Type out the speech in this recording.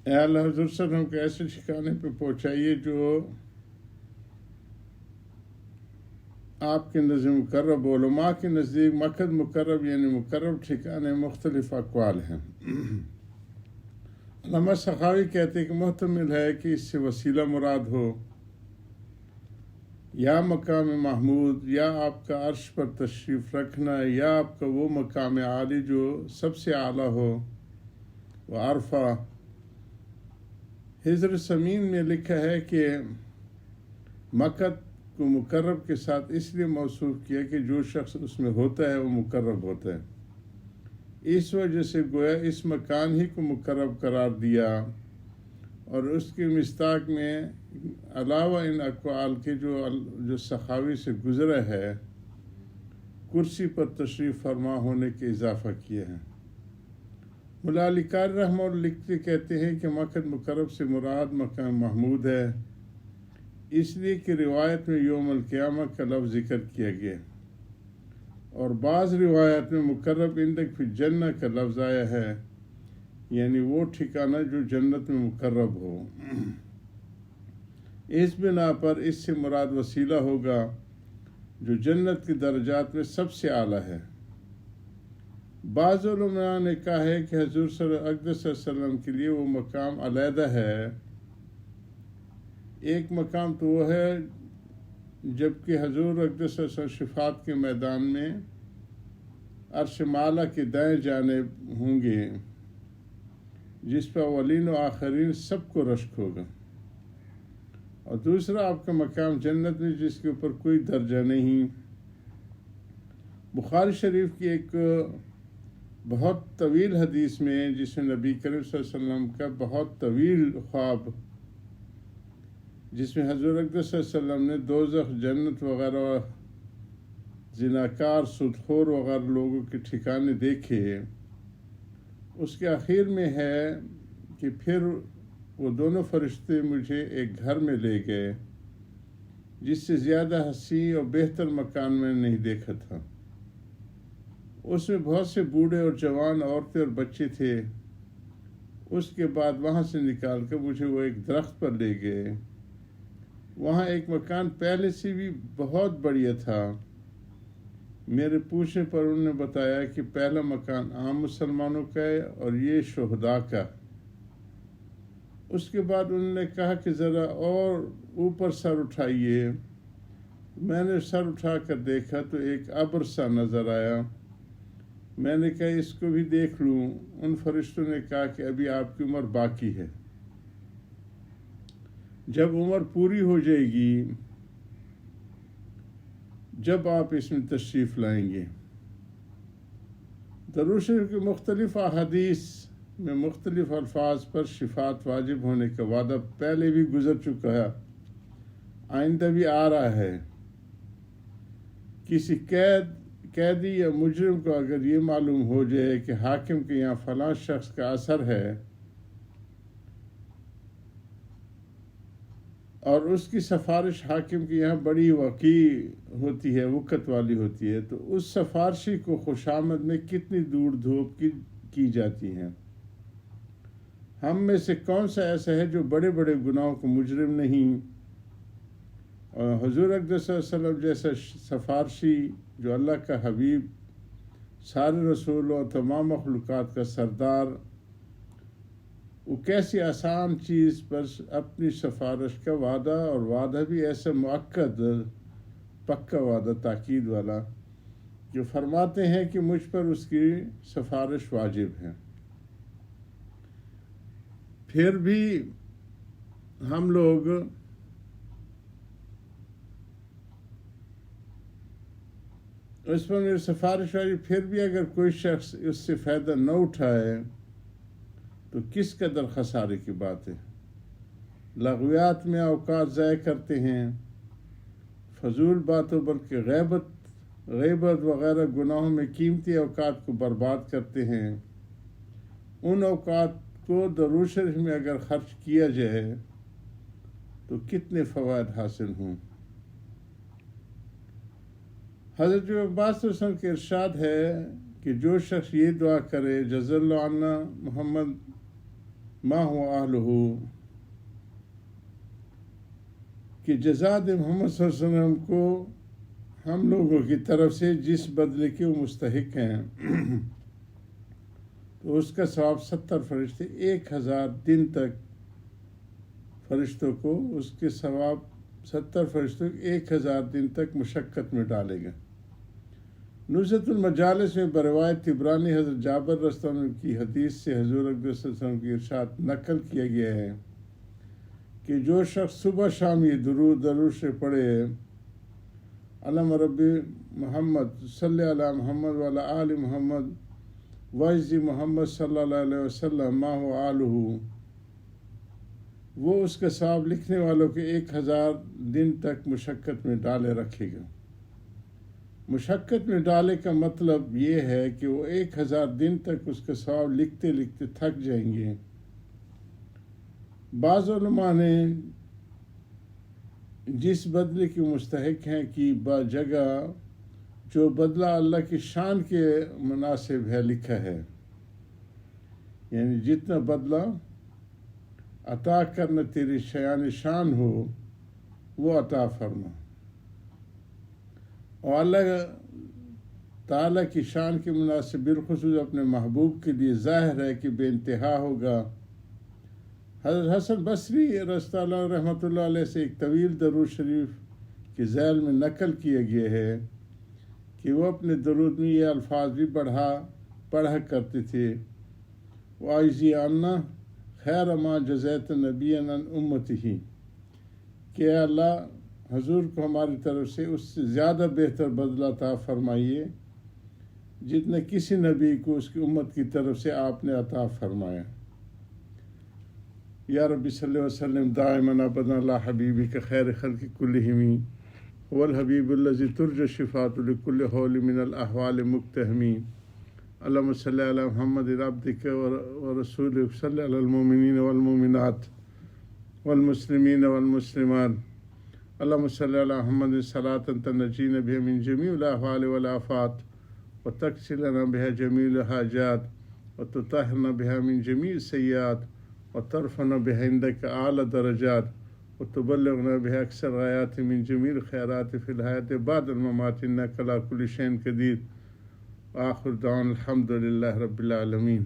اے اللہ حضور صلی اللہ علیہ وسلم کو ایسے ٹھکانے پہ پہنچائیے جو آپ کے نزد مقرب ہو۔ علماء کے نزدیک مقصد مقرب یعنی مقرب ٹھکانے مختلف اقوال ہیں۔ علامہ سخاوی کہتے ہیں کہ محتمل ہے کہ اس سے وسیلہ مراد ہو، یا مقام محمود، یا آپ کا عرش پر تشریف رکھنا، یا آپ کا وہ مقام عالی جو سب سے اعلیٰ ہو، وہ عرفہ۔ حضر سمین میں لکھا ہے کہ مقت کو مقرب کے ساتھ اس لیے موصوف کیا کہ جو شخص اس میں ہوتا ہے وہ مقرب ہوتا ہے، اس وجہ سے گویا اس مکان ہی کو مقرب قرار دیا، اور اس کے مصداق میں علاوہ ان اقوال کے جو سخاوی سے گزرا ہے کرسی پر تشریف فرما ہونے کے اضافہ کیا ہے۔ مولا علی قاری رحمہ اللہ لکھتے کہتے ہیں کہ مقت مقرب سے مراد مقام محمود ہے، اس لیے کہ روایت میں یوم القیامہ کا لفظ ذکر کیا گیا، اور بعض روایت میں مقرب عندک فی الجنہ کا لفظ آیا ہے، یعنی وہ ٹھکانہ جو جنت میں مقرب ہو۔ اس بنا پر اس سے مراد وسیلہ ہوگا جو جنت کی درجات میں سب سے اعلیٰ ہے۔ بعض علماء نے کہا ہے کہ حضور صلی اللہ علیہ وسلم کے لیے وہ مقام علیحدہ ہے۔ ایک مقام تو وہ ہے جبکہ حضور اقدس صلی اللہ علیہ وسلم شفاعت کے میدان میں عرش معلیٰ کے دائیں جانب ہوں گے، جس پر اولین و آخرین سب کو رشک ہوگا، اور دوسرا آپ کا مقام جنت میں جس کے اوپر کوئی درجہ نہیں۔ بخاری شریف کی ایک بہت طویل حدیث میں جس میں نبی کریم صلی اللہ علیہ وسلم کا بہت طویل خواب، جس میں حضور اقدس صلی اللہ علیہ وسلم نے دوزخ، جنت وغیرہ، زناکار، سودخور وغیرہ لوگوں کے ٹھکانے دیکھے، اس کے آخر میں ہے کہ پھر وہ دونوں فرشتے مجھے ایک گھر میں لے گئے جس سے زیادہ حسین اور بہتر مکان میں نہیں دیکھا تھا۔ اس میں بہت سے بوڑھے اور جوان عورتیں اور بچے تھے۔ اس کے بعد وہاں سے نکال کر مجھے وہ ایک درخت پر لے گئے، وہاں ایک مکان پہلے سے بھی بہت بڑھیا تھا۔ میرے پوچھنے پر انہوں نے بتایا کہ پہلا مکان عام مسلمانوں کا ہے اور یہ شہداء کا۔ اس کے بعد انہوں نے کہا کہ ذرا اور اوپر سر اٹھائیے۔ میں نے سر اٹھا کر دیکھا تو ایک ابر سا نظر آیا۔ میں نے کہا اس کو بھی دیکھ لوں۔ ان فرشتوں نے کہا کہ ابھی آپ کی عمر باقی ہے، جب عمر پوری ہو جائے گی جب آپ اس میں تشریف لائیں گے۔ درود شریف کی مختلف احادیث میں مختلف الفاظ پر شفاعت واجب ہونے کا وعدہ پہلے بھی گزر چکا ہے، آئندہ بھی آ رہا ہے۔ کسی قیدی یا مجرم کو اگر یہ معلوم ہو جائے کہ حاکم کے یہاں فلاں شخص کا اثر ہے اور اس کی سفارش حاکم کے یہاں بڑی وقوع ہوتی ہے، وقت والی ہوتی ہے، تو اس سفارشی کو خوشامد میں کتنی دور دھوپ کی جاتی ہیں۔ ہم میں سے کون سا ایسا ہے جو بڑے بڑے گناہوں کو مجرم نہیں، اور حضور اقدس صلی اللہ علیہ وسلم جیسا سفارشی جو اللہ کا حبیب، سارے رسولوں اور تمام مخلوقات کا سردار، وہ کیسی آسان چیز پر اپنی سفارش کا وعدہ، اور وعدہ بھی ایسا مؤکد، پکا وعدہ، تاکید والا، جو فرماتے ہیں کہ مجھ پر اس کی سفارش واجب ہے۔ پھر بھی ہم لوگ اس پر میری سفارش والی، پھر بھی اگر کوئی شخص اس سے فائدہ نہ اٹھائے تو کس قدر خسارے کی بات ہے۔ لغویات میں اوقات ضائع کرتے ہیں، فضول باتوں بلکہ غیبت وغیرہ گناہوں میں قیمتی اوقات کو برباد کرتے ہیں۔ ان اوقات کو درود شریف میں اگر خرچ کیا جائے تو کتنے فوائد حاصل ہوں۔ حضرت عباس صلی اللہ علیہ وسلم کے ارشاد ہے کہ جو شخص یہ دعا کرے جزا اللہ عنا محمد ما هو اہلہ کہ جزاد محمد صلی اللہ علیہ وسلم کو ہم لوگوں کی طرف سے جس بدلے کے وہ مستحق ہیں تو اس کا ثواب 70 فرشتے 1000 دن تک فرشتوں کو اس کے ثواب 70 فرشتوں 1000 دن تک مشقت میں ڈالے گا۔ نزہۃ المجالس میں بروایت طبرانی حضرت جابر رضی اللہ عنہ کی حدیث سے حضور اکرم صلی اللہ علیہ وسلم کی ارشاد نقل کیا گیا ہے کہ جو شخص صبح شام یہ درود سے پڑھے علم رب محمد صلی علی محمد وعلی آل محمد وعزی محمد صلی اللہ علیہ وسلم ما هو آلہ، وہ اس کا ثواب لکھنے والوں کے 1000 دن تک مشقت میں ڈالے رکھے گا۔ مشقت میں ڈالے کا مطلب یہ ہے کہ وہ 1000 دن تک اس کا ثواب لکھتے لکھتے تھک جائیں گے۔ بعض علماء نے جس بدلے کی مستحق ہیں کی جگہ جو بدلہ اللہ کی شان کے مناسب ہے لکھا ہے، یعنی جتنا بدلہ عطا کرنا تیری شیان شان ہو وہ عطا فرما، اور اللہ تعالیٰ کی شان کے مناسب بالخصوص اپنے محبوب کے لیے ظاہر ہے کہ بے انتہا ہوگا۔ حضرت حسن بصری رضی اللہ رحمۃ اللہ علیہ سے ایک طویل درود شریف کے ذیل میں نقل کیا گیا ہے کہ وہ اپنے درود میں یہ الفاظ بھی پڑھا کرتے تھے، وَعِزِّ عَنَّا خَيْرَ مَا جَزَيْتَ نَبِيًّا عَنْ أُمَّتِهِ، کہ اے اللہ حضور کو ہماری طرف سے اس سے زیادہ بہتر بدلہ عطا فرمائیے جتنا کسی نبی کو اس کی امت کی طرف سے آپ نے عطا فرمایا۔ یا رب صلی وسلم دائما ابدا علی حبیبک خیر خلق کلہم والحبیب الذی ترجى الشفاعة لكل حول من الاحوال مقتحم۔ اللهم صل علی محمد عبدک ورسولک صلی علی المؤمنین والمؤمنات والمسلمین والمسلمات۔ اللهم صل علی محمد صلاة تنجینا بها من جميع الاحوال والآفات وتكشف لنا بها جميع الحاجات وتطهرنا بها من جميع السيئات وترفعنا بها عندك أعلى درجات وتبلغنا بها أكثر غايات من جميع الخيرات في الحياة بعد الممات إنك على كل شيء قدير۔ وآخر دعوانا الحمد لله رب العالمين۔